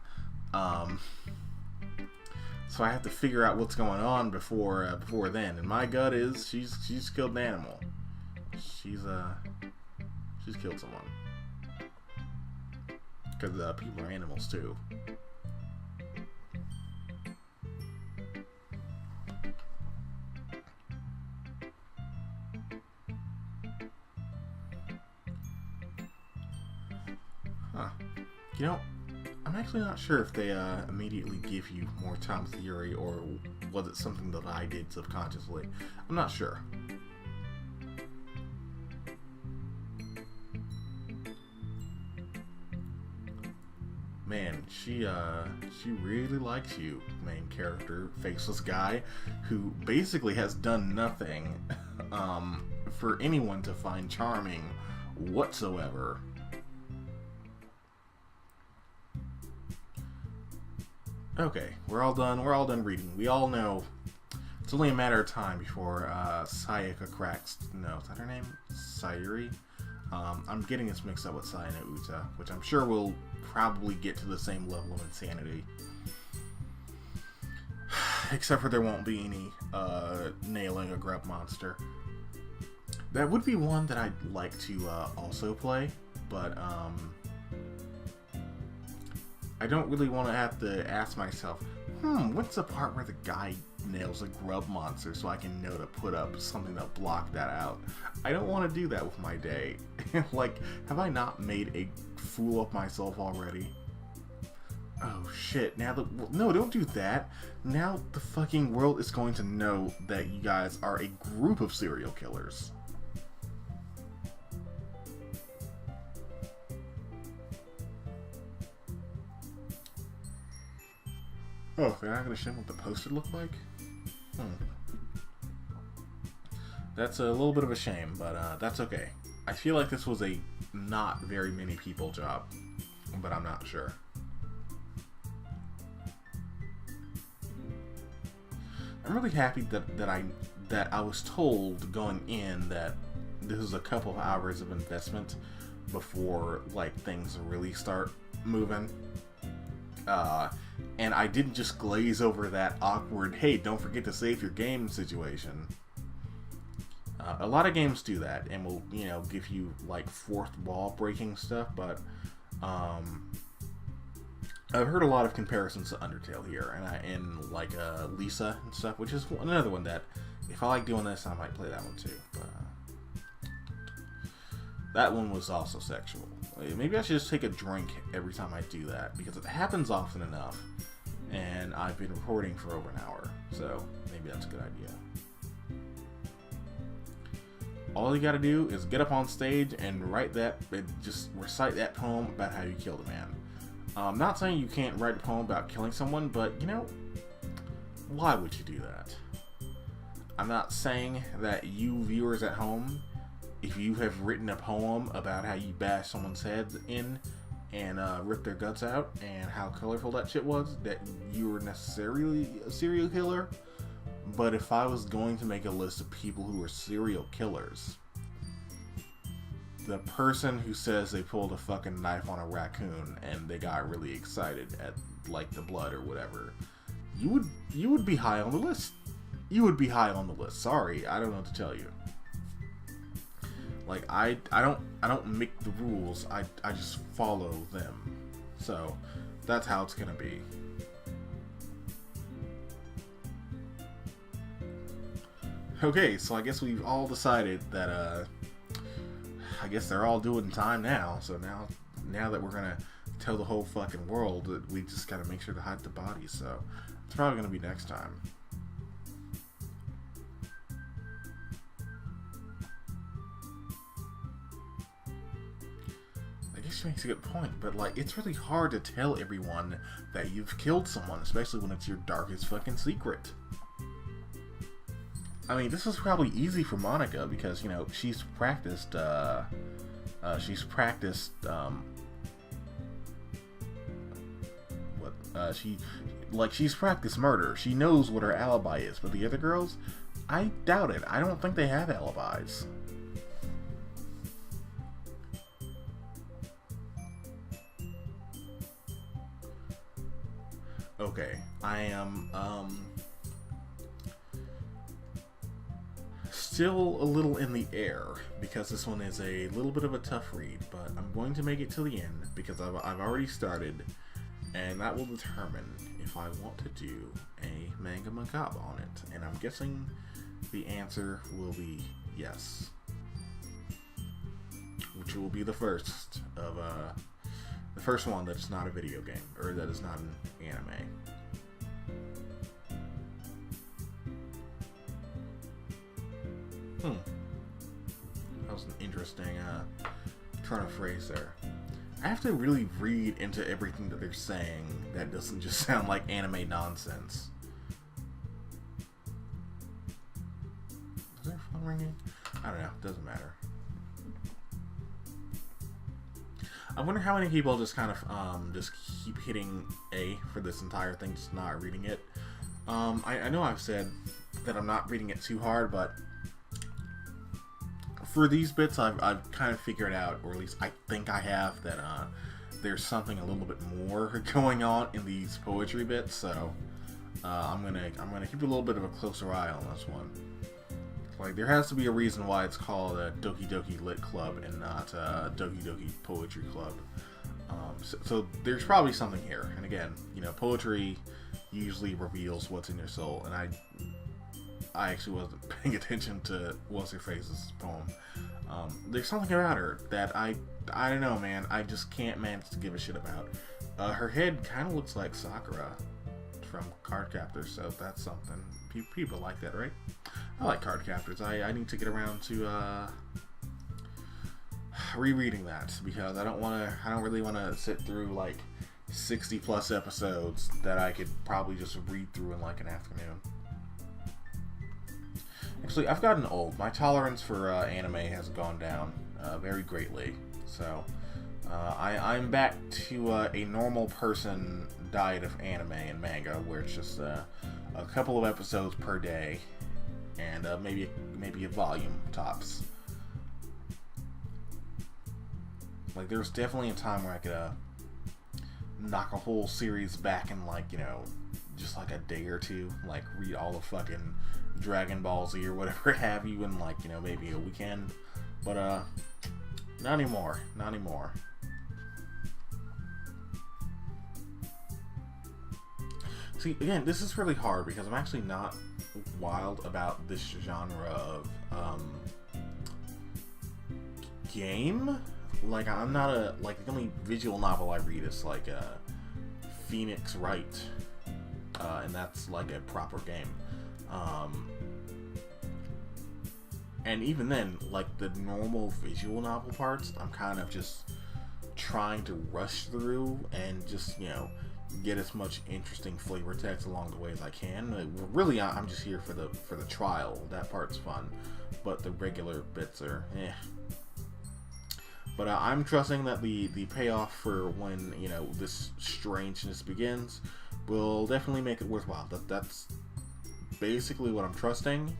So I have to figure out what's going on before then. And my gut is she's killed an animal. She's killed someone. Because people are animals too. Huh. I'm actually not sure if they immediately give you more time theory, or was it something that I did subconsciously. I'm not sure. Man, she really likes you, main character, faceless guy, who basically has done nothing for anyone to find charming whatsoever. Okay, we're all done reading. We all know it's only a matter of time before Sayaka cracks. No, is that her name? Sayuri? I'm getting this mixed up with Sayana Uta, which I'm sure will probably get to the same level of insanity. Except for there won't be any nailing a grub monster. That would be one that I'd like to also play, but I don't really want to have to ask myself, what's the part where the guy nails a grub monster so I can know to put up something to block that out? I don't want to do that with my day. Like, have I not made a fool of myself already? Oh shit, no, don't do that. Now the fucking world is going to know that you guys are a group of serial killers. Oh, they're not going to show what the poster looked like? That's a little bit of a shame, but that's okay. I feel like this was a not very many people job, but I'm not sure. I'm really happy that I was told going in that this is a couple of hours of investment before like things really start moving. And I didn't just glaze over that awkward, hey, don't forget to save your game situation. A lot of games do that and will, give you like fourth wall breaking stuff, but I've heard a lot of comparisons to Undertale here, and like Lisa and stuff, which is another one that if I like doing this, I might play that one too. But that one was also sexual. Maybe I should just take a drink every time I do that, because it happens often enough, and I've been recording for over an hour, so maybe that's a good idea. All you gotta do is get up on stage and just recite that poem about how you killed a man. I'm not saying you can't write a poem about killing someone, but, why would you do that? I'm not saying that you viewers at home, if you have written a poem about how you bashed someone's head in and ripped their guts out and how colorful that shit was, that you were necessarily a serial killer. But if I was going to make a list of people who were serial killers, the person who says they pulled a fucking knife on a raccoon and they got really excited at like the blood or whatever, you would be high on the list. You would be high on the list. Sorry, I don't know what to tell you. Like I don't make the rules. I just follow them. So that's how it's gonna be. Okay, so I guess we've all decided that I guess they're all doing time now. So now that we're gonna tell the whole fucking world that we just gotta make sure to hide the bodies. So it's probably gonna be next time. I guess she makes a good point, but like, it's really hard to tell everyone that you've killed someone, especially when it's your darkest fucking secret. I mean, this is probably easy for Monica because, you know, she's practiced, she's practiced murder. She knows what her alibi is, but the other girls, I doubt it. I don't think they have alibis. Okay, I am, still a little in the air because this one is a little bit of a tough read, but I'm going to make it to the end because I've already started, and that will determine if I want to do a manga macabre on it, and I'm guessing the answer will be yes, which will be the first of the first one that is not a video game, or that is not an anime. That was an interesting turn of phrase there. I have to really read into everything that they're saying that doesn't just sound like anime nonsense. Is there a phone ringing? I don't know. Doesn't matter. I wonder how many people just kind of just keep hitting A for this entire thing, just not reading it. I know I've said that I'm not reading it too hard, but for these bits, I've kind of figured out, or at least I think I have, that there's something a little bit more going on in these poetry bits. So I'm gonna keep a little bit of a closer eye on this one. Like, there has to be a reason why it's called a Doki Doki Lit Club and not Doki Doki Poetry Club. So there's probably something here. And again, you know, poetry usually reveals what's in your soul, and I actually wasn't paying attention to what's her face's poem. There's something about her that I don't know, man. I just can't manage to give a shit about. Her head kind of looks like Sakura from Cardcaptors, so that's something. People like that, right? I like Cardcaptors. I need to get around to rereading that because I don't really want to sit through like 60 plus episodes that I could probably just read through in like an afternoon. Actually, I've gotten old. My tolerance for anime has gone down very greatly. So, I'm back to a normal person diet of anime and manga, where it's just a couple of episodes per day, and maybe a volume tops. Like, there's definitely a time where I could knock a whole series back in, like, you know, just like a day or two. Like, read all the fucking Dragon Ball Z or whatever have you in, like, you know, maybe a weekend. But not anymore. Not anymore. See, again, this is really hard because I'm actually not wild about this genre of game. Like, I'm not like, the only visual novel I read is like Phoenix Wright, and that's like a proper game. And even then, like, the normal visual novel parts, I'm kind of just trying to rush through and just, you know, get as much interesting flavor text along the way as I can. Really, I'm just here for the trial. That part's fun, but the regular bits are eh. But I'm trusting that the payoff for when, you know, this strangeness begins will definitely make it worthwhile. That's basically what I'm trusting.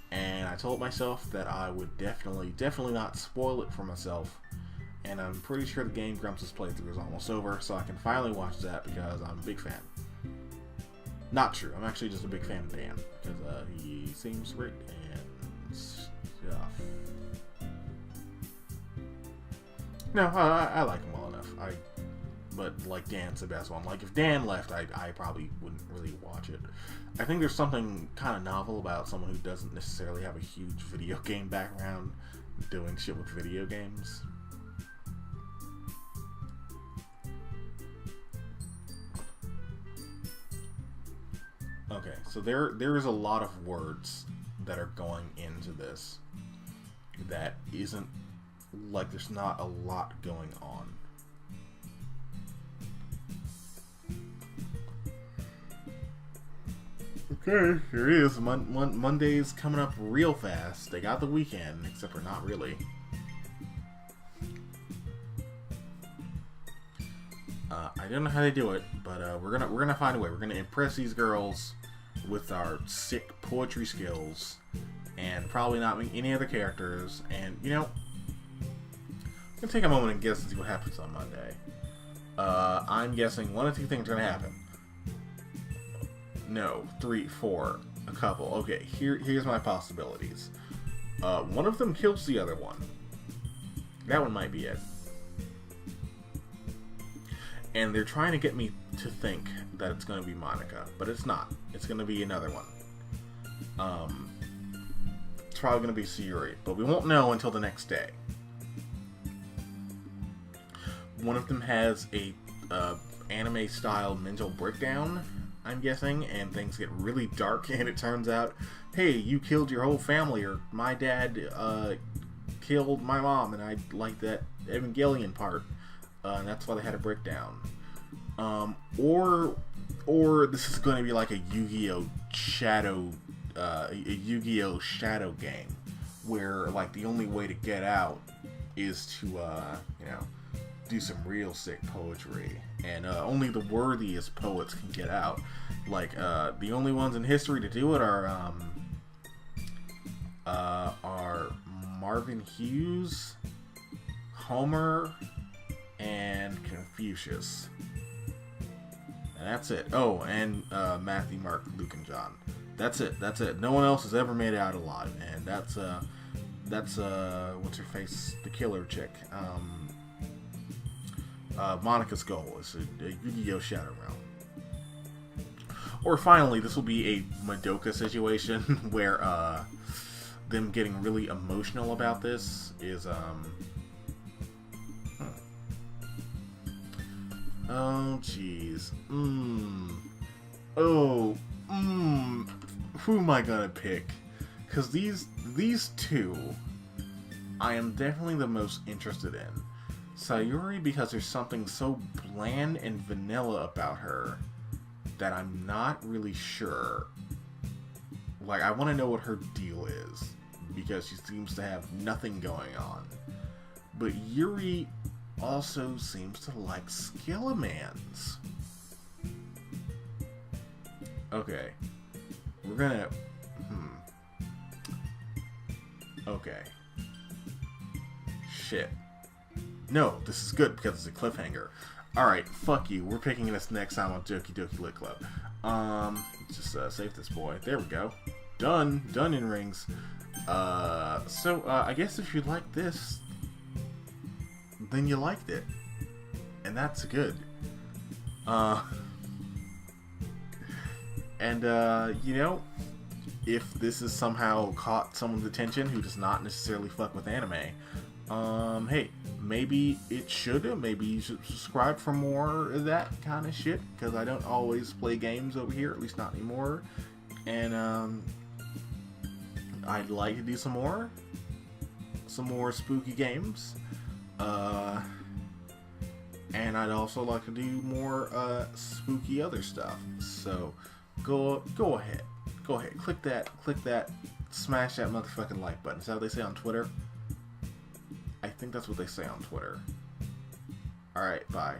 And I told myself that I would definitely not spoil it for myself. And I'm pretty sure the Game Grumps' playthrough is almost over, so I can finally watch that because I'm a big fan. Not true. I'm actually just a big fan of Dan because he seems great and stuff. No, I like him well enough. But like, Dan's the best one. Like, if Dan left, I probably wouldn't really watch it. I think there's something kind of novel about someone who doesn't necessarily have a huge video game background doing shit with video games. So there is a lot of words that are going into this that isn't like there's not a lot going on. Okay, here it is. Monday's coming up real fast. They got the weekend, except for not really. I don't know how they do it, but we're gonna find a way. We're gonna impress these girls with our sick poetry skills, and probably not make any other characters. And you know, I'm gonna take a moment and guess and see what happens on Monday. I'm guessing one of two things are gonna happen. No, 3, 4, a couple. Okay, here's my possibilities. One of them kills the other one. That one might be it. And they're trying to get me to think that it's going to be Monica, but it's not. It's going to be another one. It's probably going to be Sayuri, but we won't know until the next day. One of them has a anime-style mental breakdown, I'm guessing, and things get really dark, and it turns out, hey, you killed your whole family, or my dad killed my mom, and I like that Evangelion part. And that's why they had a breakdown. Or this is going to be like a Yu-Gi-Oh! Shadow Shadow game, where like the only way to get out is to do some real sick poetry, and only the worthiest poets can get out. Like the only ones in history to do it are Marvin Hughes, Homer, and Confucius. And that's it. Oh, and Matthew, Mark, Luke, and John. That's it. No one else has ever made it out alive. And that's what's her face? The killer chick. Monica's goal is a Yu-Gi-Oh! Shadow Realm. Or finally, this will be a Madoka situation where them getting really emotional about this is oh jeez. Who am I gonna pick? Because these two I am definitely the most interested in. Sayuri, because there's something so bland and vanilla about her that I'm not really sure. Like, I want to know what her deal is, because she seems to have nothing going on. But Yuri also seems to like Skillamans. Okay. We're gonna... Okay. Shit. No, this is good because it's a cliffhanger. Alright, fuck you. We're picking this next time on Doki Doki Lit Club. Let's just save this boy. There we go. Done. Done in rings. I guess if you like this, then you liked it. And that's good. You know, if this has somehow caught someone's attention who does not necessarily fuck with anime, hey, maybe it should. Maybe you should subscribe for more of that kind of shit, because I don't always play games over here, at least not anymore. And I'd like to do some more spooky games. And I'd also like to do more spooky other stuff. So go ahead, click that, smash that motherfucking like button. Is that what they say on Twitter? I think that's what they say on Twitter. Alright, bye.